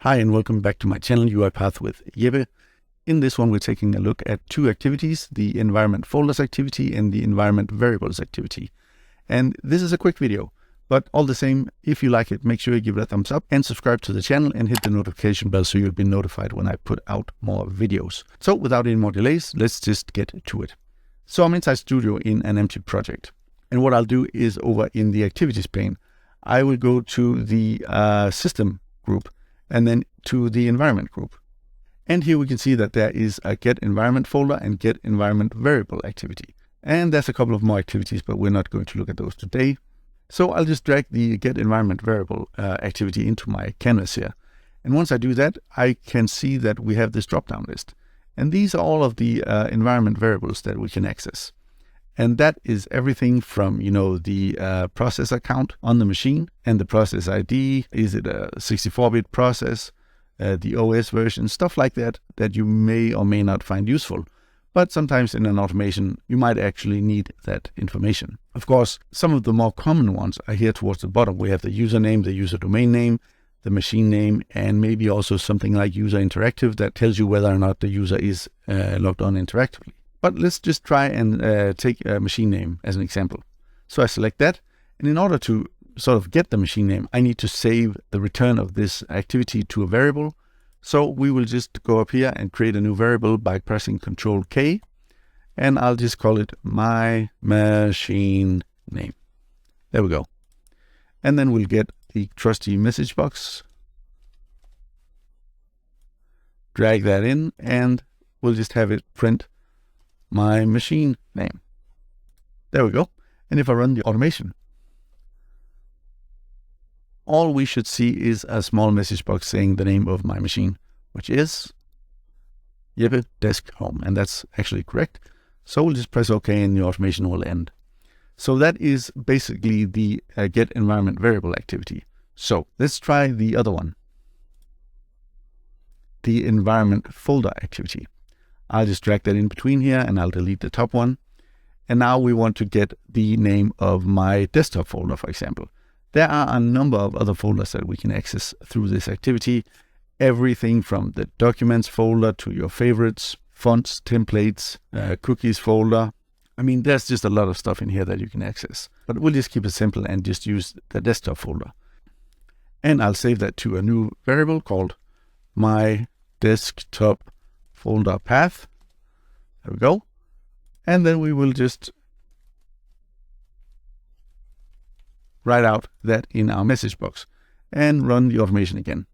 Hi and welcome back to my channel UiPath with Jeppe. In this one we're taking a look at two activities, the environment folders activity and the environment variables activity. And this is a quick video, but all the same, if you like it, make sure you give it a thumbs up and subscribe to the channel and hit the notification bell so you'll be notified when I put out more videos. So without any more delays, let's just get to it. So I'm inside Studio in an empty project. And what I'll do is over in the activities pane, I will go to the system group and then to the environment group. And here we can see that there is a get environment folder and get environment variable activity. And there's a couple of more activities, but we're not going to look at those today. So I'll just drag the get environment variable activity into my canvas here. And once I do that, I can see that we have this drop-down list. And these are all of the environment variables that we can access. And that is everything from, the processor count on the machine and the process ID. Is it a 64-bit process? The OS version, stuff like that, that you may or may not find useful. But sometimes in an automation, you might actually need that information. Of course, some of the more common ones are here towards the bottom. We have the username, the user domain name, the machine name, and maybe also something like user interactive that tells you whether or not the user is logged on interactively. But let's just try and take a machine name as an example. So I select that, and in order to sort of get the machine name, I need to save the return of this activity to a variable. So we will just go up here and create a new variable by pressing Ctrl K, and I'll just call it my machine name. There we go. And then we'll get the trusty message box, drag that in, and we'll just have it print my machine name. There we go. And if I run the automation, all we should see is a small message box saying the name of my machine, which is Jeppe Desk Home. And that's actually correct. So we'll just press OK and the automation will end. So that is basically the get environment variable activity. So let's try the other one, the environment folder activity. I'll just drag that in between here and I'll delete the top one. And now we want to get the name of my desktop folder, for example. There are a number of other folders that we can access through this activity. Everything from the documents folder to your favorites, fonts, templates, cookies folder. I mean, there's just a lot of stuff in here that you can access. But we'll just keep it simple and just use the desktop folder. And I'll save that to a new variable called my desktop folder path. There we go. And then we will just write out that in our message box and run the automation again.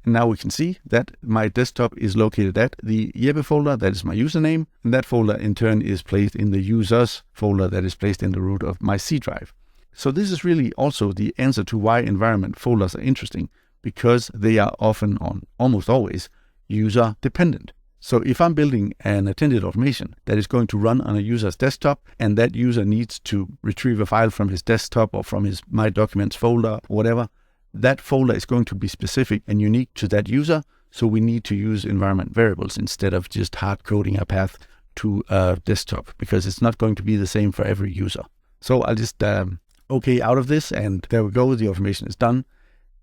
And now we can see that my desktop is located at the Jeppe folder, that is my username, and that folder in turn is placed in the users folder that is placed in the root of my C drive. So this is really also the answer to why environment folders are interesting, because they are often, almost always, user dependent. So if I'm building an attended automation that is going to run on a user's desktop and that user needs to retrieve a file from his desktop or from his My Documents folder, or whatever, that folder is going to be specific and unique to that user. So we need to use environment variables instead of just hard coding a path to a desktop, because it's not going to be the same for every user. So I'll just OK out of this, and there we go, the automation is done.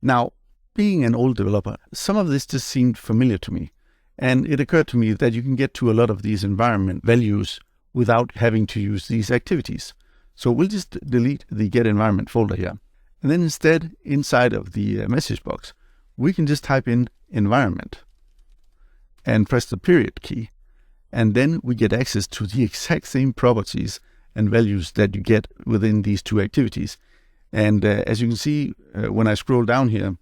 Now, being an old developer, some of this just seemed familiar to me. And it occurred to me that you can get to a lot of these environment values without having to use these activities. So we'll just delete the get environment folder here. And then instead, inside of the message box, we can just type in environment and press the period key. And then we get access to the exact same properties and values that you get within these two activities. And as you can see, when I scroll down here,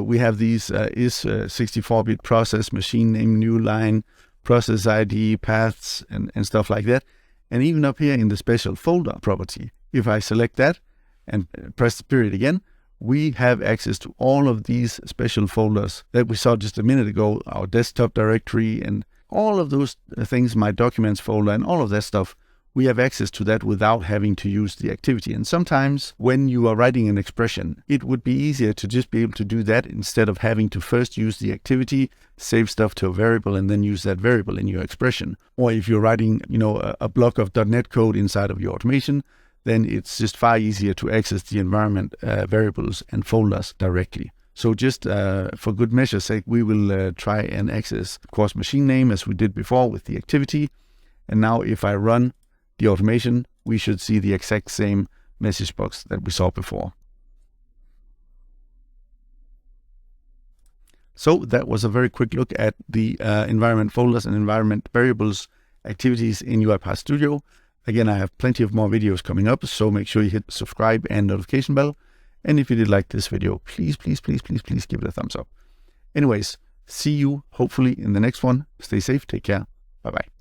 we have these is 64-bit process, machine name, new line, process ID, paths, and stuff like that. And even up here in the special folder property, if I select that and press the period again, we have access to all of these special folders that we saw just a minute ago, our desktop directory and all of those things, my documents folder and all of that stuff. We have access to that without having to use the activity. And sometimes when you are writing an expression, it would be easier to just be able to do that instead of having to first use the activity, save stuff to a variable, and then use that variable in your expression. Or if you're writing, a block of .NET code inside of your automation, then it's just far easier to access the environment variables and folders directly. So just for good measure's sake, we will try and access course machine name as we did before with the activity. And now if I run the automation, we should see the exact same message box that we saw before. So that was a very quick look at the environment folders and environment variables activities in UiPath Studio. Again, I have plenty of more videos coming up, so make sure you hit subscribe and notification bell. And if you did like this video, please give it a thumbs up. Anyways, see you hopefully in the next one. Stay safe, take care, bye-bye.